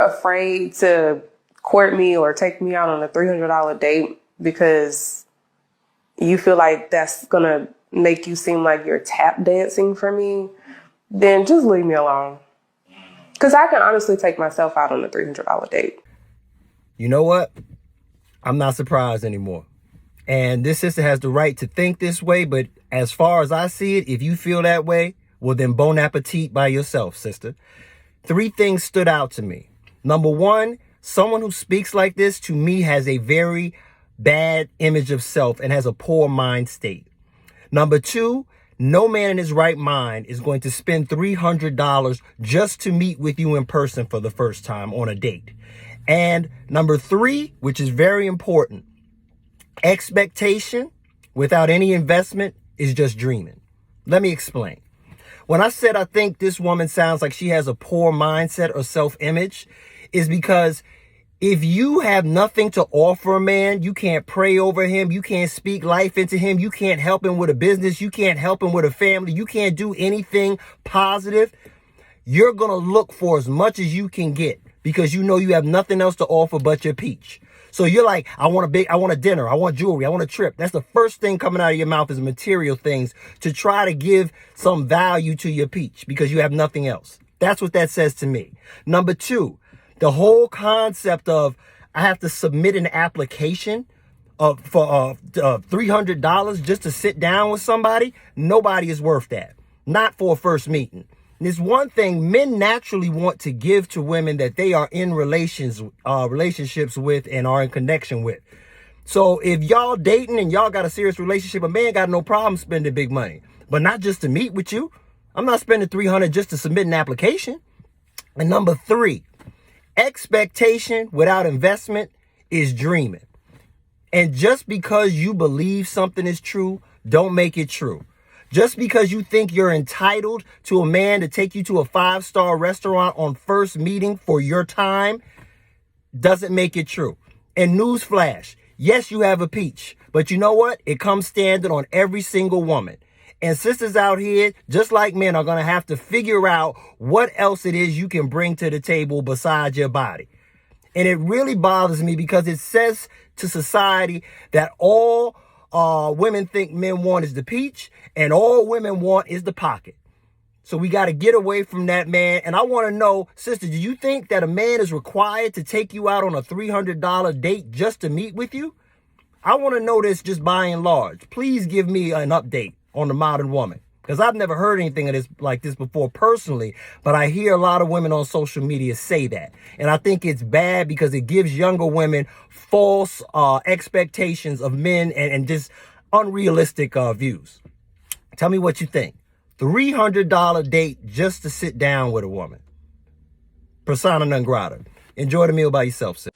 afraid to court me or take me out on a $300 date because you feel like that's going to make you seem like you're tap dancing for me, then just leave me alone. Because I can honestly take myself out on a $300 date. You know what? I'm not surprised anymore. And this sister has the right to think this way, but as far as I see it, if you feel that way, well then bon appetit by yourself, sister. 3 things stood out to me. Number 1, someone who speaks like this to me has a very bad image of self and has a poor mind state. Number 2, no man in his right mind is going to spend $300 just to meet with you in person for the first time on a date. And number 3, which is very important, expectation without any investment is just dreaming. Let me explain. When I said I think this woman sounds like she has a poor mindset or self-image, is because if you have nothing to offer a man, you can't pray over him, you can't speak life into him, you can't help him with a business, you can't help him with a family, you can't do anything positive, you're going to look for as much as you can get because you know you have nothing else to offer but your peach. So you're like, I want a dinner, I want jewelry, I want a trip. That's the first thing coming out of your mouth is material things to try to give some value to your peach because you have nothing else. That's what that says to me. Number 2, the whole concept of I have to submit an application for $300 just to sit down with somebody. Nobody is worth that. Not for a first meeting. There's one thing men naturally want to give to women that they are in relationships with and are in connection with. So if y'all dating and y'all got a serious relationship, a man got no problem spending big money, but not just to meet with you. I'm not spending $300 just to submit an application. And number 3, expectation without investment is dreaming. And just because you believe something is true, don't make it true. Just because you think you're entitled to a man to take you to a 5-star restaurant on first meeting for your time doesn't make it true. And newsflash, yes, you have a peach, but you know what? It comes standard on every single woman. And sisters out here, just like men, are going to have to figure out what else it is you can bring to the table besides your body. And it really bothers me because it says to society that all women think men want is the peach and all women want is the pocket. So we got to get away from that, man. And I want to know, sister, do you think that a man is required to take you out on a $300 date just to meet with you? I want to know this just by and large. Please give me an update on the modern woman, because I've never heard anything of this like this before personally, but I hear a lot of women on social media say that. And I think it's bad because it gives younger women false expectations of men and just unrealistic views. Tell me what you think. $300 date just to sit down with a woman. Persona non grata. Enjoy the meal by yourself, sis.